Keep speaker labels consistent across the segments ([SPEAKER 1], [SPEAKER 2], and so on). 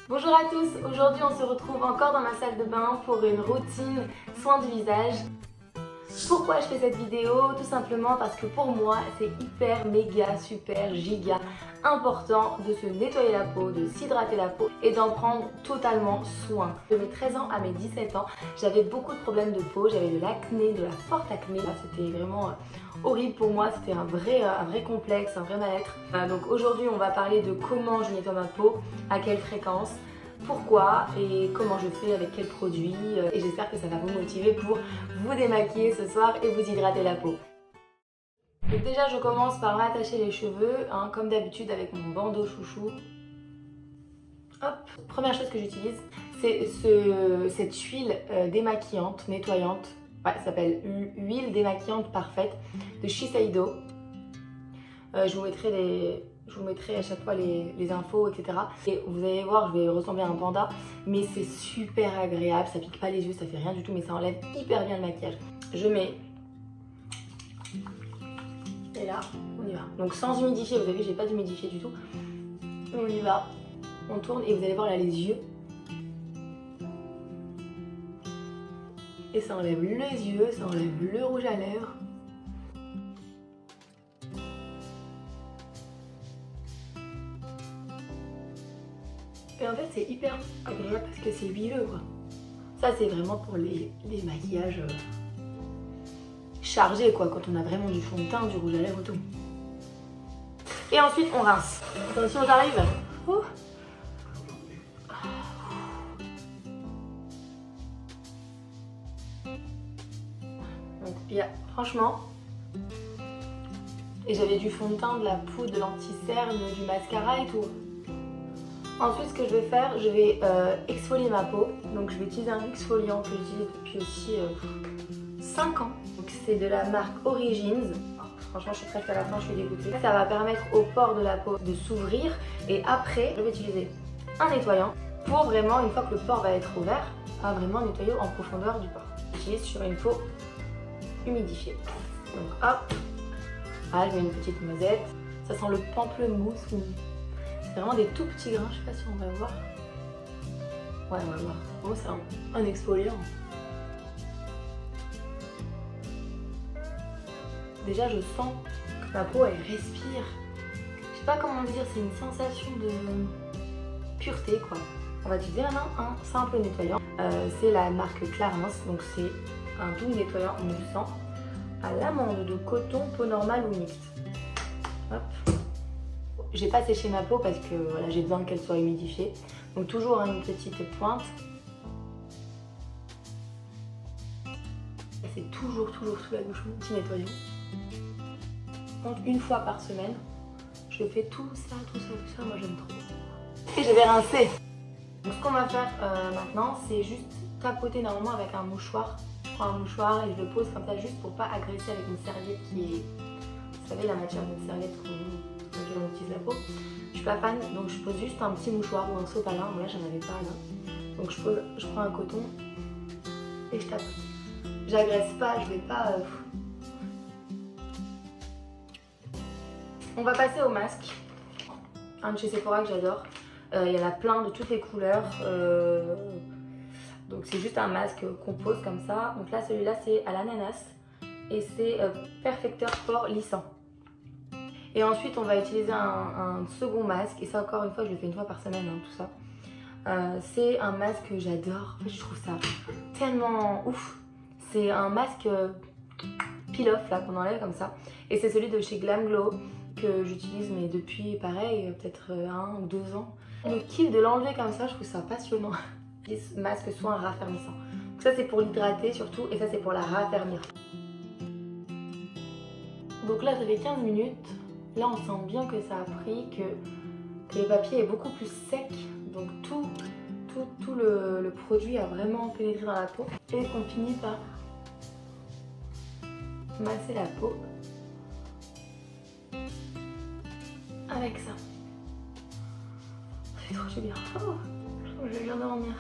[SPEAKER 1] Bonjour à tous, aujourd'hui on se retrouve encore dans ma salle de bain pour une routine soin du visage. Pourquoi je fais cette vidéo? Tout simplement parce que pour moi c'est hyper, méga, super, giga important de se nettoyer la peau, de s'hydrater la peau et d'en prendre totalement soin. De mes 13 ans à mes 17 ans, j'avais beaucoup de problèmes de peau, j'avais de l'acné, de la forte acné. C'était vraiment horrible pour moi, c'était un vrai complexe, un vrai mal-être. Donc aujourd'hui on va parler de comment je nettoie ma peau, à quelle fréquence, pourquoi et comment je fais, avec quels produits, et j'espère que ça va vous motiver pour vous démaquiller ce soir et vous hydrater la peau. Donc déjà je commence par m'attacher les cheveux, comme d'habitude avec mon bandeau chouchou. Hop. Première chose que j'utilise, c'est cette huile démaquillante, nettoyante. Ouais, ça s'appelle huile démaquillante parfaite de Shiseido. Je vous mettrai à chaque fois les infos, etc. Et vous allez voir, je vais ressembler à un panda, mais c'est super agréable, ça pique pas les yeux, ça fait rien du tout, mais ça enlève hyper bien le maquillage. Je mets... Et là, on y va. Donc sans humidifier, vous avez vu, j'ai pas d'humidifier du tout. On y va, on tourne et vous allez voir là les yeux. Et ça enlève les yeux, ça enlève le rouge à lèvres. Et en fait c'est hyper agréable parce que c'est huileux quoi. Ça c'est vraiment pour les maquillages chargés quoi, quand on a vraiment du fond de teint, du rouge à lèvres et tout. Et ensuite on rince. Attention, j'arrive. Donc il y a franchement, et j'avais du fond de teint, de la poudre, de l'anti-cerne, du mascara et tout. Ensuite, ce que je vais faire, je vais exfolier ma peau. Donc je vais utiliser un exfoliant que j'utilise depuis aussi 5 ans. Donc c'est de la marque Origins. Franchement, je suis presque à la fin, je suis dégoûtée. Ça va permettre aux pores de la peau de s'ouvrir. Et après, je vais utiliser un nettoyant pour vraiment, une fois que le pore va être ouvert, à vraiment nettoyer en profondeur du pore. J'utilise sur une peau humidifiée. Donc hop, là, je mets une petite noisette. Ça sent le pamplemousse. C'est vraiment des tout petits grains, je sais pas si on va voir. Ouais, on va voir. Bon, c'est un exfoliant. Déjà, je sens que ma peau, elle respire. Je sais pas comment dire, c'est une sensation de pureté, quoi. On va utiliser maintenant un simple nettoyant. C'est la marque Clarins, donc c'est un doux nettoyant moussant à l'amande de coton, peau normale ou mixte. Hop. J'ai pas séché ma peau parce que voilà, j'ai besoin qu'elle soit humidifiée. Donc toujours une petite pointe. C'est toujours sous la douche, mon petit nettoyant. Donc une fois par semaine, je fais tout ça, moi j'aime trop. Et je vais rincer. Donc ce qu'on va faire maintenant, c'est juste tapoter normalement avec un mouchoir. Je prends un mouchoir et je le pose comme ça juste pour pas agresser avec une serviette qui est... Vous savez, la matière d'une serviette dans laquelle on utilise la peau. Je suis pas fan, donc je pose juste un petit mouchoir ou un sopalin. Moi là j'en avais pas là. Donc je prends un coton et je tape. J'agresse pas, je vais pas... On va passer au masque. Un de chez Sephora que j'adore. Il y en a plein de toutes les couleurs. Donc c'est juste un masque qu'on pose comme ça. Donc là celui-là c'est à l'ananas. Et c'est perfecteur pore lissant. Et ensuite on va utiliser un second masque. Et ça encore une fois je le fais une fois par semaine tout ça. C'est un masque que j'adore. En fait, je trouve ça tellement ouf. C'est un masque peel-off là qu'on enlève comme ça. Et c'est celui de chez Glam Glow que j'utilise mais depuis pareil peut-être 1 ou 2 ans. Le kiff de l'enlever comme ça, je trouve ça passionnant. Ce masque soit un raffermissant. Donc ça c'est pour l'hydrater surtout et ça c'est pour la raffermir. Donc là ça fait 15 minutes. Là on sent bien que ça a pris, que le papier est beaucoup plus sec. Donc tout le produit a vraiment pénétré dans la peau. Et qu'on finit par masser la peau avec ça. Ça fait trop du bien. Oh, je viens de dormir.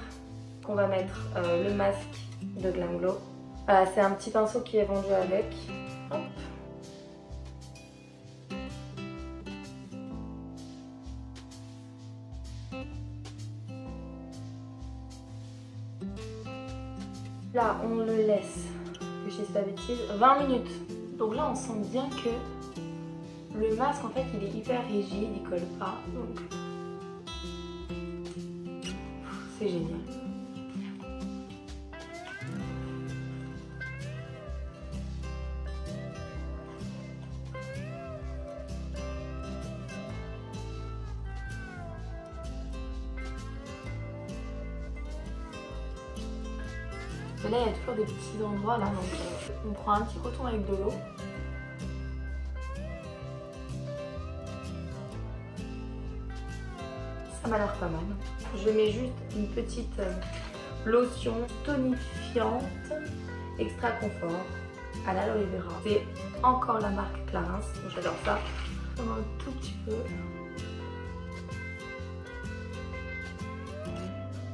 [SPEAKER 1] On va mettre le masque de Glam Glow. Voilà, c'est un petit pinceau qui est vendu avec. Hop. Là, on le laisse, que je dise pas de bêtises, 20 minutes. Donc là, on sent bien que le masque, en fait, il est hyper rigide, il colle pas. Donc, c'est génial. Mais là, il y a toujours des petits endroits là, donc on prend un petit coton avec de l'eau. Ça m'a l'air pas mal. Je mets juste une petite lotion tonifiante extra confort à l'aloe vera. C'est encore la marque Clarins, j'adore ça. Un tout petit peu.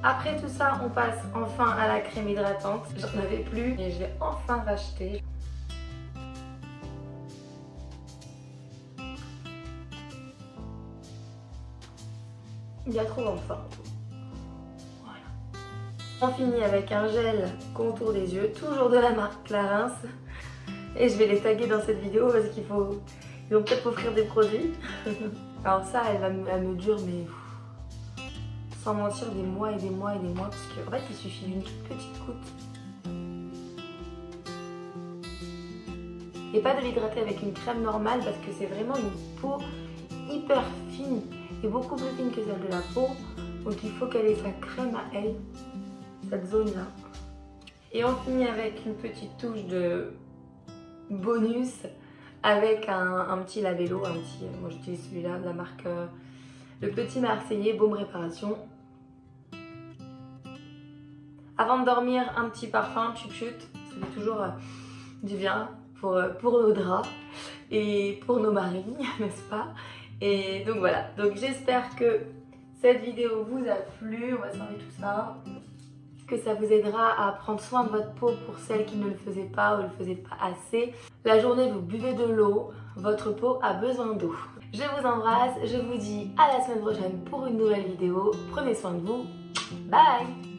[SPEAKER 1] Après tout ça, on passe enfin à la crème hydratante. J'en avais plus et je l'ai enfin racheté. Il y a trop enfin. Voilà. On finit avec un gel contour des yeux, toujours de la marque Clarins. Et je vais les taguer dans cette vidéo parce qu'ils vont peut-être m'offrir des produits. Alors ça, elle me dure, mais sans mentir, des mois et des mois et des mois, parce qu'en fait il suffit d'une toute petite goutte. Et pas de l'hydrater avec une crème normale parce que c'est vraiment une peau hyper fine et beaucoup plus fine que celle de la peau. Donc il faut qu'elle ait sa crème à elle, cette zone là. Et on finit avec une petite touche de bonus avec un petit labello, moi j'utilise celui-là de la marque Le Petit Marseillais Baume Réparation. Avant de dormir, un petit parfum, chut-chut, ça fait toujours du bien pour nos draps et pour nos maris, n'est-ce pas? Et donc voilà, donc j'espère que cette vidéo vous a plu, on va s'enlever tout ça, que ça vous aidera à prendre soin de votre peau pour celles qui ne le faisaient pas ou ne le faisaient pas assez. La journée, vous buvez de l'eau, votre peau a besoin d'eau. Je vous embrasse, je vous dis à la semaine prochaine pour une nouvelle vidéo. Prenez soin de vous, bye!